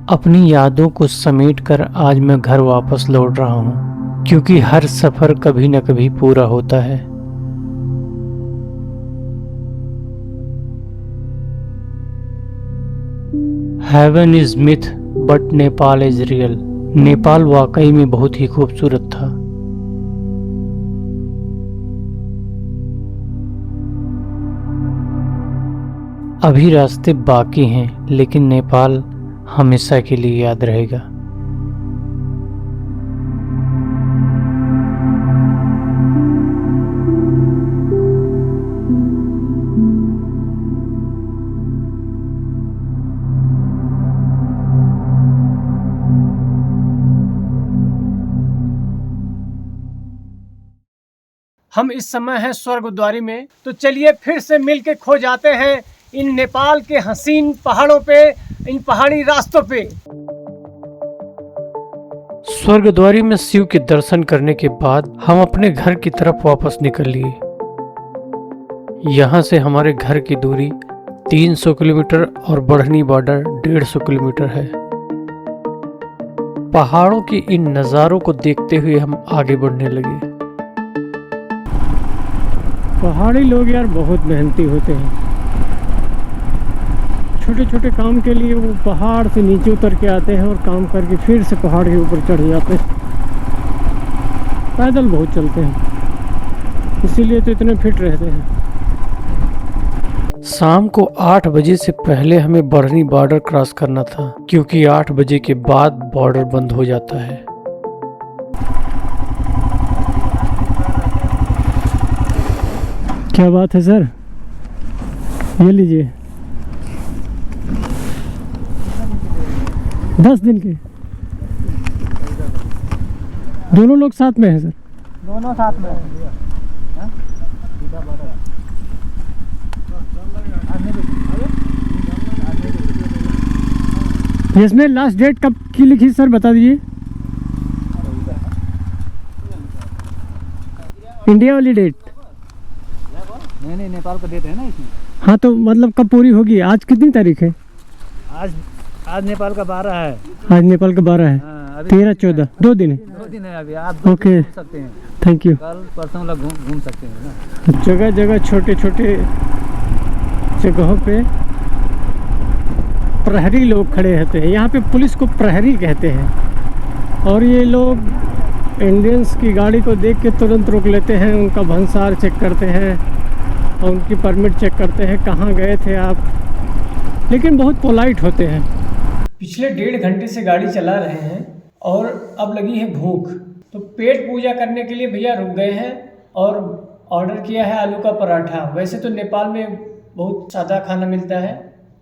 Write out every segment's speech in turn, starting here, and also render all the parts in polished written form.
अपनी यादों को समेटकर आज मैं घर वापस लौट रहा हूँ, क्योंकि हर सफर कभी न कभी पूरा होता है। Heaven is myth but Nepal is real. Nepal वाकई में बहुत ही खूबसूरत था। अभी रास्ते बाकी हैं, लेकिन नेपाल हमेशा के लिए याद रहेगा। हम इस समय हैं स्वर्गद्वारी में, तो चलिए फिर से मिलके खो जाते हैं इन नेपाल के हसीन पहाड़ों पे, इन पहाड़ी रास्तों पे। स्वर्गद्वारी में शिव के दर्शन करने के बाद हम अपने घर की तरफ वापस निकल लिए। यहाँ से हमारे घर की दूरी 300 किलोमीटर और बढ़नी बॉर्डर 150 किलोमीटर है। पहाड़ों के इन नज़ारों को देखते हुए हम आगे बढ़ने लगे। पहाड़ी लोग यार बहुत मेहनती होते हैं। छोटे छोटे काम के लिए वो पहाड़ से नीचे उतर के आते हैं और काम करके फिर से पहाड़ के ऊपर चढ़ जाते हैं। पैदल बहुत चलते हैं, इसीलिए तो इतने फिट रहते हैं। शाम को 8 बजे से पहले हमें बढ़नी बॉर्डर क्रॉस करना था, क्योंकि 8 बजे के बाद बॉर्डर बंद हो जाता है। क्या बात है सर, ये लीजिए 10 दिन के। दोनों लोग साथ में हैं सर? दोनों साथ में हैं। इसमें लास्ट डेट कब की लिखी सर, बता दीजिए। इंडिया वाली डेट? नहीं, नेपाल का डेट है ना इसमें। हाँ, तो मतलब कब पूरी होगी? आज कितनी तारीख है? आज नेपाल का 12 है। आज नेपाल का 12 है। 13-14 2 दिन है। 2 दिन है अभी। आप ओके, घूम सकते हैं। Thank you. कल परसों लोग घूम सकते हैं ना। जगह जगह छोटे छोटे जगहों पे प्रहरी लोग खड़े रहते हैं। यहाँ पे पुलिस को प्रहरी कहते हैं। और ये लोग इंडियंस की गाड़ी को देख के तुरंत रोक लेते हैं, उनका भंसार चेक करते हैं और उनकी परमिट चेक करते हैं, कहाँ गए थे आप। लेकिन बहुत पोलाइट होते हैं। पिछले 1.5 घंटे से गाड़ी चला रहे हैं और अब लगी है भूख, तो पेट पूजा करने के लिए भैया रुक गए हैं और ऑर्डर किया है आलू का पराठा। वैसे तो नेपाल में बहुत सादा खाना मिलता है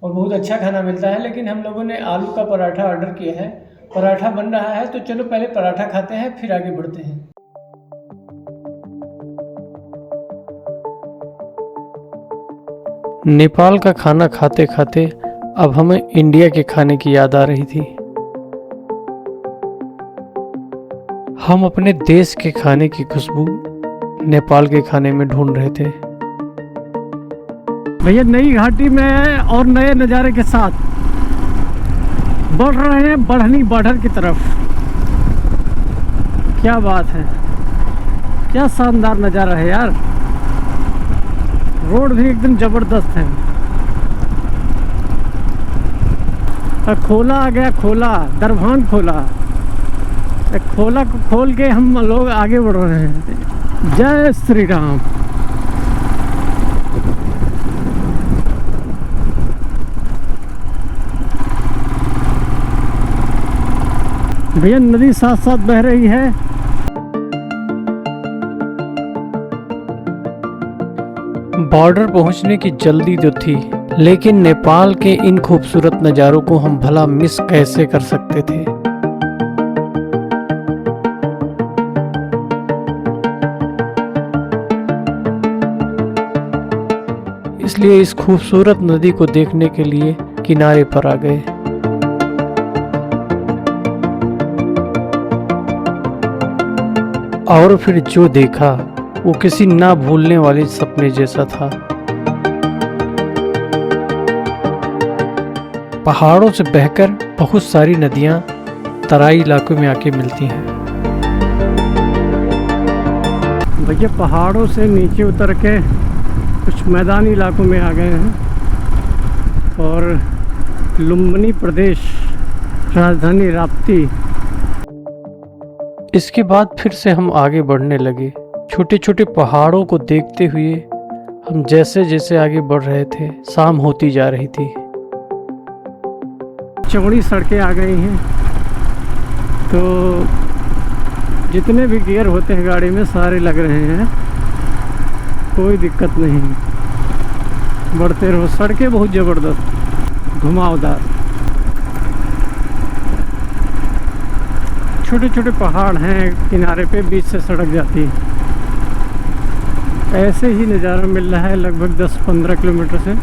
और बहुत अच्छा खाना मिलता है, लेकिन हम लोगों ने आलू का पराठा ऑर्डर किया है। पराठा बन रहा है, तो चलो पहले पराठा खाते हैं, फिर आगे बढ़ते हैं। नेपाल का खाना खाते खाते अब हमें इंडिया के खाने की याद आ रही थी। हम अपने देश के खाने की खुशबू नेपाल के खाने में ढूंढ रहे थे। भैया नई घाटी में और नए नज़ारे के साथ बढ़ रहे हैं बढ़नी बॉर्डर की तरफ। क्या बात है, क्या शानदार नज़ारा है यार। रोड भी एकदम ज़बरदस्त है। खोला आ गया, खोला दरभांग खोला। खोला को खोल के हम लोग आगे बढ़ रहे हैं। जय श्री राम। भैया नदी साथ साथ बह रही है। बॉर्डर पहुंचने की जल्दी तो थी, लेकिन नेपाल के इन खूबसूरत नज़ारों को हम भला मिस कैसे कर सकते थे। इसलिए इस खूबसूरत नदी को देखने के लिए किनारे पर आ गए। और फिर जो देखा वो किसी ना भूलने वाले सपने जैसा था। पहाड़ों से बहकर बहुत सारी नदियां तराई इलाकों में आके मिलती हैं। भैया पहाड़ों से नीचे उतर के कुछ मैदानी इलाकों में आ गए हैं और लुम्बिनी प्रदेश, राजधानी राप्ती। इसके बाद फिर से हम आगे बढ़ने लगे। छोटे छोटे पहाड़ों को देखते हुए हम जैसे जैसे आगे बढ़ रहे थे, शाम होती जा रही थी। चौड़ी सड़कें आ गई हैं, तो जितने भी गियर होते हैं गाड़ी में सारे लग रहे हैं, कोई दिक्कत नहीं। बढ़ते रहो। सड़कें बहुत ज़बरदस्त, घुमावदार। छोटे छोटे पहाड़ हैं किनारे पे, बीच से सड़क जाती है। ऐसे ही नज़ारा मिल रहा है लगभग 10-15 किलोमीटर से।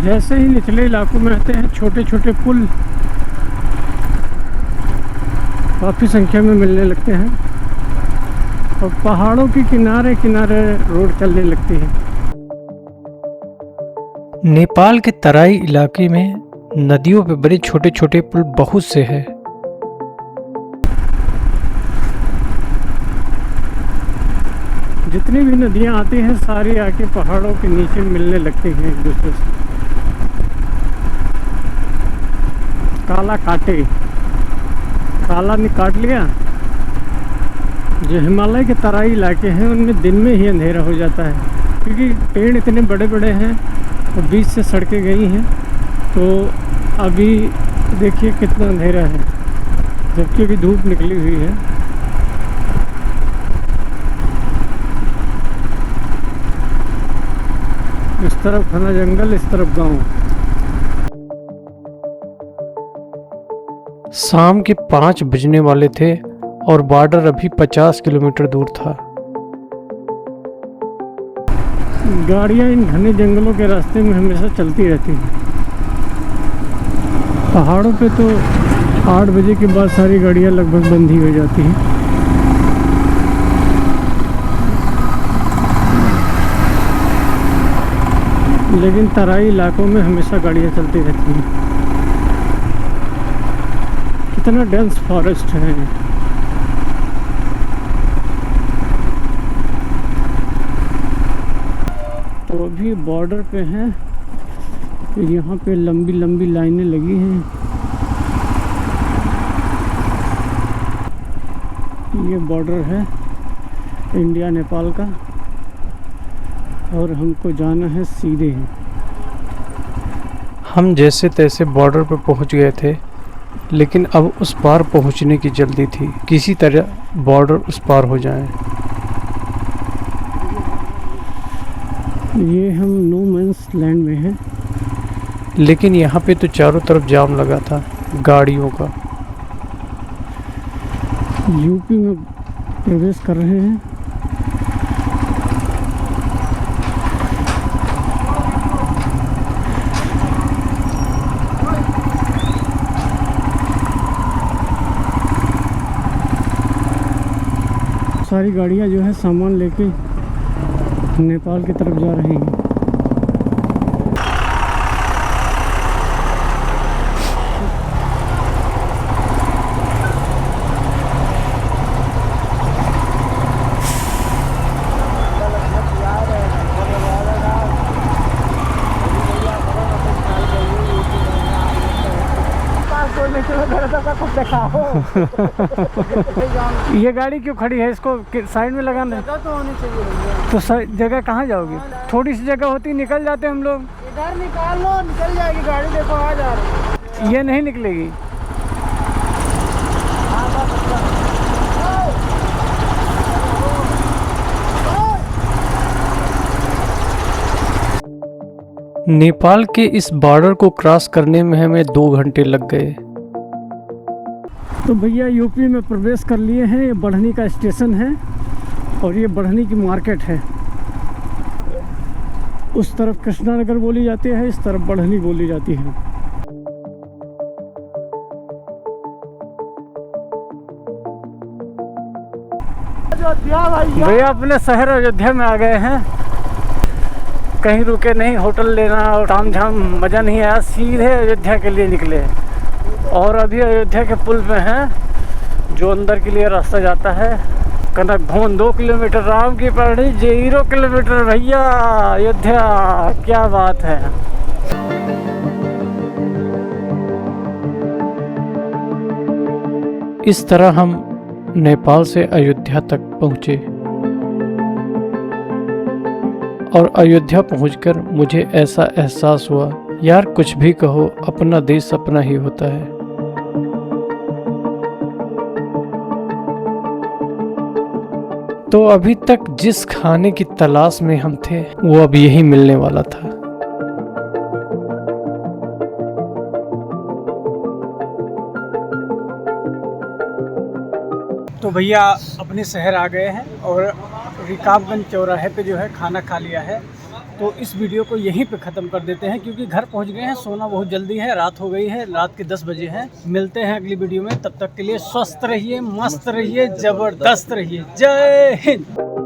जैसे ही निचले इलाकों में आते हैं, छोटे छोटे पुल काफ़ी संख्या में मिलने लगते हैं और पहाड़ों के किनारे किनारे रोड चलने लगती है। नेपाल के तराई इलाके में नदियों पे बड़े छोटे छोटे पुल बहुत से हैं। जितनी भी नदियां आती हैं सारी आके पहाड़ों के नीचे मिलने लगती हैं एक दूसरे से। काला काटे, काला ने काट लिया। जो हिमालय के तराई इलाके हैं उनमें दिन में ही अंधेरा हो जाता है, क्योंकि पेड़ इतने बड़े बड़े हैं और बीच से सड़कें गई हैं। तो अभी देखिए कितना अंधेरा है, जबकि अभी धूप निकली हुई है। इस तरफ घना जंगल, इस तरफ गांव। शाम के 5 बजने वाले थे और बॉर्डर अभी 50 किलोमीटर दूर था। गाड़ियां इन घने जंगलों के रास्ते में हमेशा चलती रहती हैं। पहाड़ों पे तो 8 बजे के बाद सारी गाड़ियां लगभग बंद ही हो जाती हैं। लेकिन तराई इलाकों में हमेशा गाड़ियां चलती रहती हैं। कितना डेंस फॉरेस्ट है। तो अभी बॉर्डर पे हैं, यहाँ पे लंबी लंबी लाइनें लगी हैं। ये बॉर्डर है इंडिया नेपाल का और हमको जाना है सीधे। हम जैसे तैसे बॉर्डर पर पहुंच गए थे, लेकिन अब उस पार पहुंचने की जल्दी थी। किसी तरह बॉर्डर उस पार हो जाए। ये हम नो मैंस लैंड में हैं, लेकिन यहाँ पे तो चारों तरफ जाम लगा था गाड़ियों का। यूपी में प्रवेश कर रहे हैं। सारी गाड़ियाँ जो है सामान लेके नेपाल की तरफ जा रही हैं। ये गाड़ी क्यों खड़ी है? इसको साइड में लगाना है। तो होनी चाहिए। तो जगह कहाँ जाओगी? थोड़ी सी जगह होती, निकल जाते हम लोग। इधर निकाल लो, निकल जाएगी गाड़ी। देखो आ जा रही है। ये नहीं निकलेगी। नेपाल के इस बॉर्डर को क्रॉस करने में हमें 2 घंटे लग गए। तो भैया यूपी में प्रवेश कर लिए हैं। ये बढ़नी का स्टेशन है और ये बढ़नी की मार्केट है। उस तरफ कृष्णानगर बोली जाती है, इस तरफ बढ़नी बोली जाती है। अयोध्या भैया अपने शहर अयोध्या में आ गए हैं। कहीं रुके नहीं, होटल लेना और ताम झाम मज़ा नहीं आया, सीधे अयोध्या के लिए निकले। और अभी अयोध्या के पुल पे हैं जो अंदर के लिए रास्ता जाता है। कनक भवन 2 किलोमीटर, राम की पहाड़ी 0 किलोमीटर भैया अयोध्या। क्या बात है। इस तरह हम नेपाल से अयोध्या तक पहुँचे और अयोध्या पहुंचकर मुझे ऐसा एहसास हुआ, यार कुछ भी कहो, अपना देश अपना ही होता है। तो अभी तक जिस खाने की तलाश में हम थे वो अब यही मिलने वाला था। तो भैया अपने शहर आ गए हैं और रिकाबगंज चौराहे पे जो है खाना खा लिया है। तो इस वीडियो को यहीं पे ख़त्म कर देते हैं क्योंकि घर पहुंच गए हैं, सोना बहुत जल्दी है, रात हो गई है, रात के 10 बजे हैं। मिलते हैं अगली वीडियो में, तब तक के लिए स्वस्थ रहिए, मस्त रहिए, ज़बरदस्त रहिए। जय हिंद।